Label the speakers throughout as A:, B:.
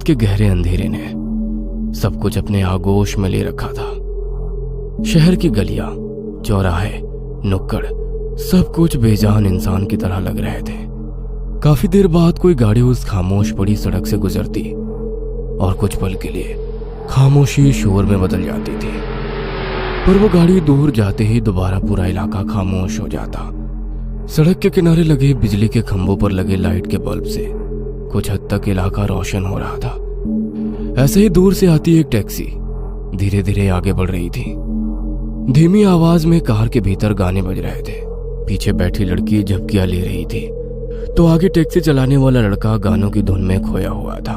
A: के गहरे अंधेरे ने सब कुछ अपने आगोश में ले रखा था। शहर की गलियां, चौराहे, नुक्कड़, सब कुछ बेजान इंसान की तरह लग रहे थे। काफी देर बाद कोई गाड़ी उस खामोश पड़ी सड़क से गुजरती और कुछ पल के लिए खामोशी शोर में बदल जाती थी। पर वो गाड़ी दूर जाते ही दोबारा पूरा इलाका खामोश हो जाता। सड़क के किनारे लगे बिजली के खंभों पर लगे लाइट के बल्ब से कुछ हद तक इलाका रोशन हो रहा था। ऐसे ही दूर से आती एक टैक्सी धीरे धीरे आगे बढ़ रही थी। धीमी आवाज में कार के भीतर गाने बज रहे थे। पीछे बैठी लड़की झपकियां ले रही थी तो आगे टैक्सी चलाने वाला लड़का गानों की धुन में खोया हुआ था।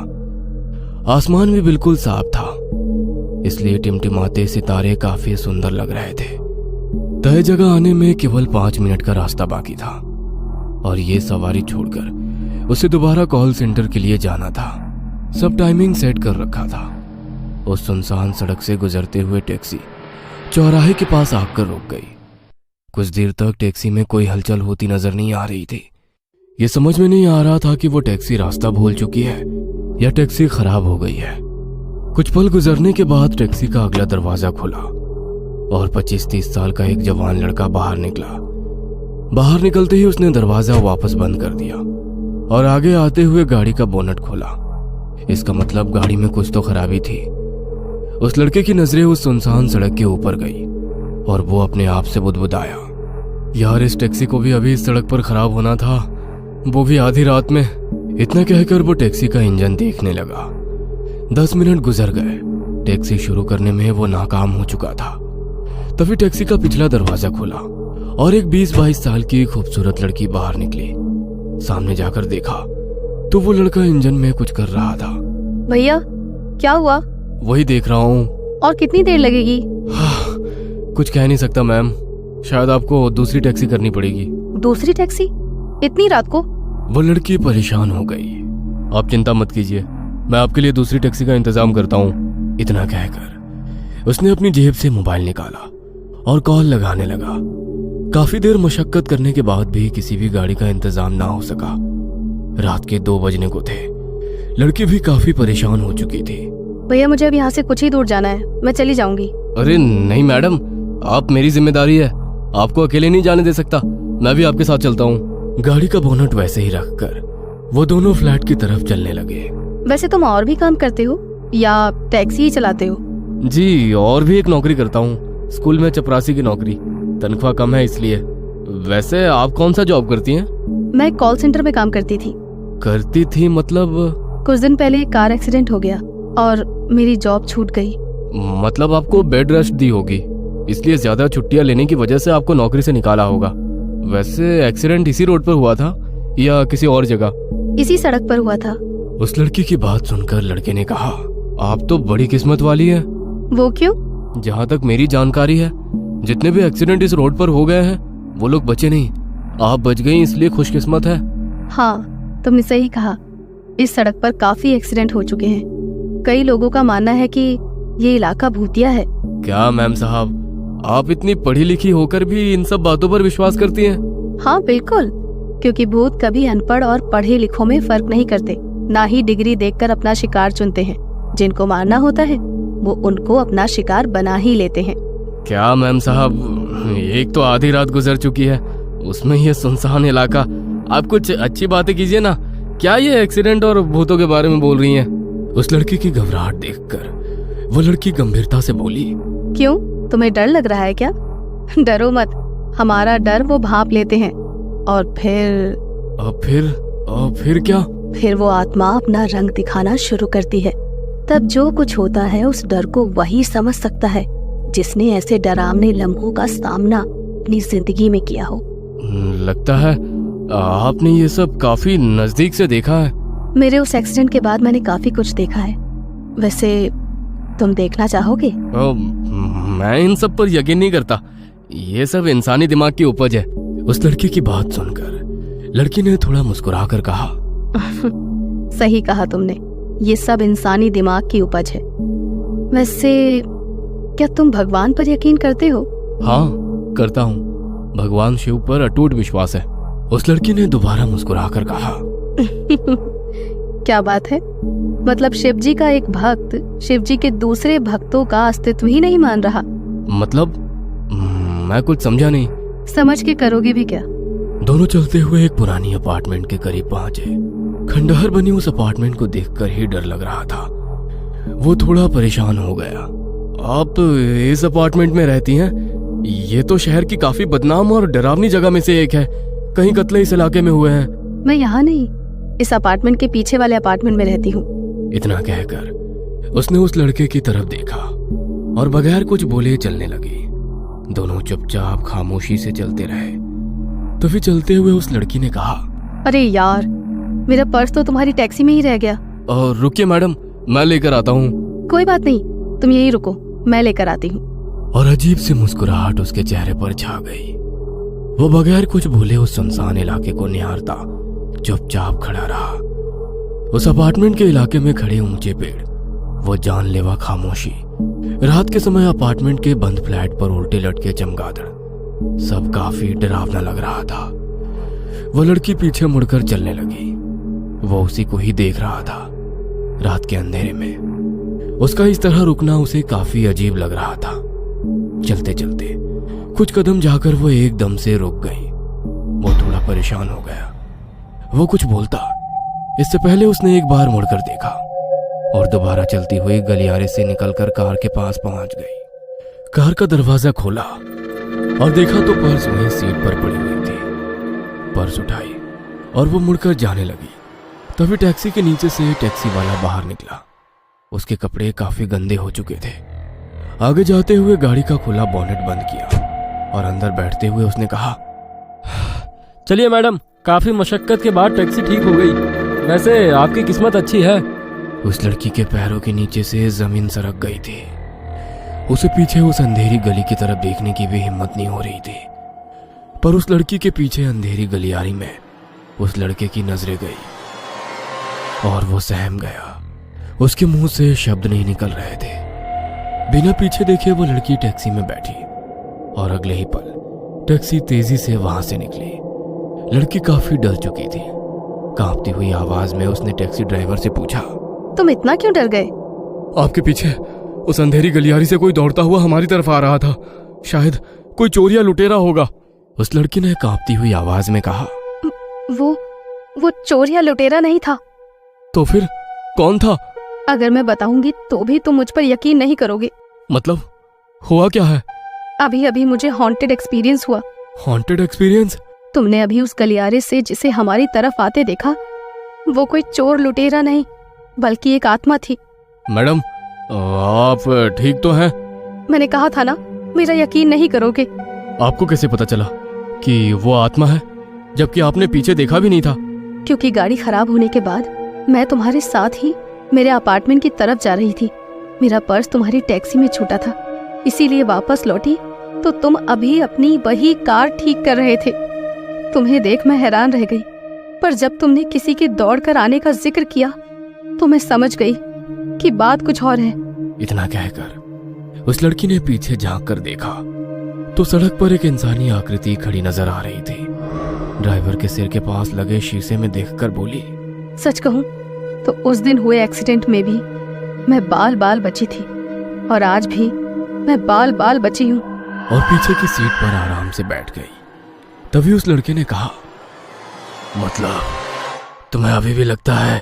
A: आसमान भी बिल्कुल साफ था, इसलिए टिमटिमाते सितारे काफी सुंदर लग रहे थे। तय जगह आने में केवल 5 मिनट का रास्ता बाकी था और ये सवारी छोड़कर उसे दोबारा कॉल सेंटर के लिए जाना था। सब टाइमिंग सेट कर रखा था। उस सुनसान सड़क से गुजरते हुए टैक्सी चौराहे के पास आकर रुक गई। कुछ देर तक टैक्सी में कोई हलचल होती नजर नहीं आ रही थी। ये समझ में नहीं आ रहा था कि वो टैक्सी रास्ता भूल चुकी है या टैक्सी खराब हो गई है। कुछ पल गुजरने के बाद टैक्सी का अगला दरवाजा खुला और 25-30 साल का एक जवान लड़का बाहर निकला। बाहर निकलते ही उसने दरवाजा वापस बंद कर दिया और आगे आते हुए गाड़ी का बोनट खोला। इसका मतलब गाड़ी में कुछ तो खराबी थी। उस लड़के की नजरें उस सुनसान सड़क के ऊपर गई और वो अपने आप से बुदबुदाया, यार इस टैक्सी को भी अभी इस सड़क पर खराब होना था, वो भी आधी रात में। इतना कहकर वो टैक्सी का इंजन देखने लगा। 10 मिनट गुजर गए। टैक्सी शुरू करने में वो नाकाम हो चुका था। तभी टैक्सी का पिछला दरवाजा खुला और एक 20-22 साल की खूबसूरत लड़की बाहर निकली। सामने जाकर देखा तो वो लड़का इंजन में कुछ कर रहा था।
B: भैया क्या हुआ?
A: वही देख रहा हूँ।
B: और कितनी देर लगेगी?
A: कुछ कह नहीं सकता मैम, शायद आपको दूसरी टैक्सी करनी पड़ेगी।
B: दूसरी टैक्सी? इतनी रात को?
A: वो लड़की परेशान हो गई। आप चिंता मत कीजिए, मैं आपके लिए दूसरी टैक्सी का इंतजाम करता हूँ। इतना कहकर उसने अपनी जेब से मोबाइल निकाला और कॉल लगाने लगा। काफी देर मशक्कत करने के बाद भी किसी भी गाड़ी का इंतजाम ना हो सका। रात के 2 बजने को थे। लड़की भी काफी परेशान हो चुकी थी।
B: भैया मुझे अब यहाँ से कुछ ही दूर जाना है, मैं चली जाऊंगी।
A: अरे नहीं मैडम, आप मेरी जिम्मेदारी है, आपको अकेले नहीं जाने दे सकता, मैं भी आपके साथ चलता हूँ। गाड़ी का बोनट वैसे ही रखकर वो दोनों फ्लैट की तरफ चलने लगे।
B: वैसे तुम और भी काम करते हो या टैक्सी ही चलाते हो?
A: जी, और भी एक नौकरी करता हूँ, स्कूल में चपरासी की नौकरी। तनख्वाह कम है इसलिए। वैसे आप कौन सा जॉब करती हैं?
B: मैं कॉल सेंटर में काम करती थी।
A: करती थी मतलब?
B: कुछ दिन पहले कार एक्सीडेंट हो गया और मेरी जॉब छूट गई।
A: मतलब आपको बेड रेस्ट दी होगी, इसलिए ज्यादा छुट्टियां लेने की वजह से आपको नौकरी से निकाला होगा। वैसे एक्सीडेंट इसी रोड पर हुआ था या किसी और जगह?
B: इसी सड़क पर हुआ था।
A: उस लड़की की बात सुनकर लड़के ने कहा, आप तो बड़ी किस्मत वाली है।
B: वो क्यों?
A: जहाँ तक मेरी जानकारी है, जितने भी एक्सीडेंट इस रोड पर हो गए हैं वो लोग बचे नहीं। आप बच गई इसलिए खुशकिस्मत है।
B: हाँ, तुमने सही कहा। इस सड़क पर काफी एक्सीडेंट हो चुके हैं। कई लोगों का मानना है कि ये इलाका भूतिया है।
A: क्या मैम साहब, आप इतनी पढ़ी लिखी होकर भी इन सब बातों पर विश्वास करती हैं?
B: हाँ बिल्कुल, क्योंकि भूत कभी अनपढ़ और पढ़े लिखों में फर्क नहीं करते, ना ही डिग्री देखकर अपना शिकार चुनते हैं। जिनको मारना होता है वो उनको अपना शिकार बना ही लेते हैं।
A: क्या मैम साहब, एक तो आधी रात गुजर चुकी है, उसमें ये सुनसान इलाका। आप कुछ अच्छी बातें कीजिए ना। क्या ये एक्सीडेंट और भूतों के बारे में बोल रही हैं? उस लड़की की घबराहट देखकर वो लड़की गंभीरता से बोली,
B: क्यों, तुम्हें डर लग रहा है क्या? डरो मत, हमारा डर वो भांप लेते हैं और फिर क्या? फिर वो आत्मा अपना रंग दिखाना शुरू करती है। तब जो कुछ होता है उस डर को वही समझ सकता है जिसने ऐसे डरावने लम्हों का सामना अपनी जिंदगी में किया हो।
A: लगता है आपने ये सब काफी नजदीक से देखा है।
B: मेरे उस एक्सीडेंट के बाद मैंने काफी कुछ देखा है। वैसे तुम देखना चाहोगे?
A: मैं इन सब पर यकीन नहीं करता, ये सब इंसानी दिमाग की उपज है। उस लड़की की बात सुनकर लड़की ने थोड़ा मुस्कुराकर कहा,
B: सही कहा तुमने, ये सब इंसानी दिमाग की उपज है। वैसे क्या तुम भगवान पर यकीन करते हो?
A: हाँ करता हूँ, भगवान शिव पर अटूट विश्वास है। उस लड़की ने दोबारा मुस्कुराकर कहा,
B: क्या बात है? मतलब शिव जी का एक भक्त शिव जी के दूसरे भक्तों का अस्तित्व ही नहीं मान रहा?
A: मतलब मैं कुछ समझा नहीं।
B: समझ के करोगे भी क्या?
A: दोनों चलते हुए एक पुरानी अपार्टमेंट के करीब पहुंचे। खंडहर बनी उस अपार्टमेंट को देखकर ही डर लग रहा था। वो थोड़ा परेशान हो गया। आप इस अपार्टमेंट में रहती हैं? ये तो शहर की काफी बदनाम और डरावनी जगह में से एक है। कहीं कत्ले इस इलाके में हुए हैं।
B: मैं यहाँ नहीं, इस अपार्टमेंट के पीछे वाले अपार्टमेंट में रहती हूँ।
A: इतना कहकर उसने उस लड़के की तरफ देखा और बगैर कुछ बोले चलने लगी। दोनों चुपचाप खामोशी से चलते रहे। तभी चलते हुए उस लड़की ने कहा,
B: अरे यार, मेरा पर्स तो तुम्हारी टैक्सी में ही रह गया।
A: और रुकिए मैडम, मैं लेकर आता हूँ।
B: कोई बात नहीं, तुम यही रुको, मैं लेकर आती हूँ।
A: और अजीब सी मुस्कुराहट उसके चेहरे पर छा गई। वो बगैर कुछ बोले उस सुनसान इलाके को निहारता चुपचाप खड़ा रहा। उस अपार्टमेंट के इलाके में खड़े ऊंचे पेड़, वो जानलेवा खामोशी, रात के समय अपार्टमेंट के बंद फ्लैट पर उल्टे लटके चमगादड़, सब काफी डरावना लग रहा था। वो लड़की पीछे मुड़कर चलने लगी। वो उसी को ही देख रहा था। रात के अंधेरे में उसका इस तरह रुकना उसे काफी अजीब लग रहा था। चलते चलते कुछ कदम जाकर वो एकदम से रुक गई। वो थोड़ा परेशान हो गया। वो कुछ बोलता इससे पहले उसने एक बार मुड़कर देखा और दोबारा चलती हुई गलियारे से निकलकर कार के पास पहुंच गई। कार का दरवाजा खोला और देखा तो पर्स वहीं सीट पर पड़ी हुई थी। पर्स उठाई और वो मुड़कर जाने लगी। तभी टैक्सी के नीचे से टैक्सी वाला बाहर निकला। उसके कपड़े काफी गंदे हो चुके थे। आगे जाते हुए गाड़ी का खुला बोनेट बंद किया और अंदर बैठते हुए उसने कहा, चलिए मैडम, काफी मशक्कत के बाद टैक्सी ठीक हो गई। वैसे आपकी किस्मत अच्छी है। उस लड़की के पैरों के नीचे से जमीन सरक गई थी। उसे पीछे उस अंधेरी गली की तरफ देखने की भी हिम्मत नहीं हो रही थी। पर उस लड़की के पीछे अंधेरी गलियारी में उस लड़के की नजरें गई और वो सहम गया। उसके मुंह से शब्द नहीं निकल रहे थे। बिना पीछे देखे वो लड़की टैक्सी में बैठी और अगले ही पल टैक्सी तेजी से वहां से निकली। लड़की काफी डर चुकी थी। कांपती हुई आवाज में उसने टैक्सी ड्राइवर से पूछा,
B: तुम इतना क्यों डर गए?
A: आपके पीछे उस अंधेरी गलियारी से कोई दौड़ता हुआ हमारी तरफ आ रहा था। शायद कोई चोर या लुटेरा होगा। उस लड़की ने कांपती हुई आवाज में कहा।
B: वो चोर या लुटेरा नहीं था।
A: तो फिर कौन था?
B: अगर मैं बताऊंगी तो भी तुम मुझ पर यकीन नहीं करोगे।
A: मतलब हुआ क्या है?
B: अभी अभी मुझे हॉन्टेड एक्सपीरियंस हुआ।
A: Haunted experience?
B: तुमने अभी उस गलियारे से जिसे हमारी तरफ आते देखा, वो कोई चोर लुटेरा नहीं बल्कि एक आत्मा थी।
A: मैडम, आप ठीक तो हैं?
B: मैंने कहा था ना, मेरा यकीन नहीं करोगे।
A: आपको कैसे पता चला कि वो आत्मा है, जबकि आपने पीछे देखा भी नहीं था?
B: क्योंकि गाड़ी खराब होने के बाद मैं तुम्हारे साथ ही मेरे अपार्टमेंट की तरफ जा रही थी। मेरा पर्स तुम्हारी टैक्सी में छूटा था, इसीलिए वापस लौटी तो तुम अभी अपनी वही कार ठीक कर रहे थे। तुम्हें देख मैं हैरान रह गई, पर जब तुमने किसी के दौड़ कर आने का जिक्र किया तो मैं समझ गई कि बात कुछ और है।
A: इतना कहकर उस लड़की ने पीछे झांक कर देखा तो सड़क पर एक इंसानी आकृति खड़ी नजर आ रही थी। ड्राइवर के सिर के पास लगे शीशे में देखकर बोली,
B: सच कहूं तो उस दिन हुए एक्सीडेंट में भी मैं बाल बाल बची थी और आज भी मैं बाल बाल बची हूँ।
A: और पीछे की सीट पर आराम से बैठ गई। तभी उस लड़के ने कहा, मतलब तुम्हें अभी भी लगता है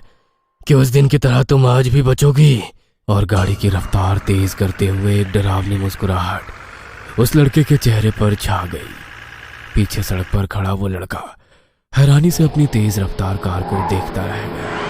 A: कि उस दिन की तरह तुम आज भी बचोगी? और गाड़ी की रफ्तार तेज करते हुए एक डरावनी मुस्कुराहट उस लड़के के चेहरे पर छा गई। पीछे सड़क पर खड़ा वो लड़का हैरानी से अपनी तेज रफ्तार कार को देखता रह गया।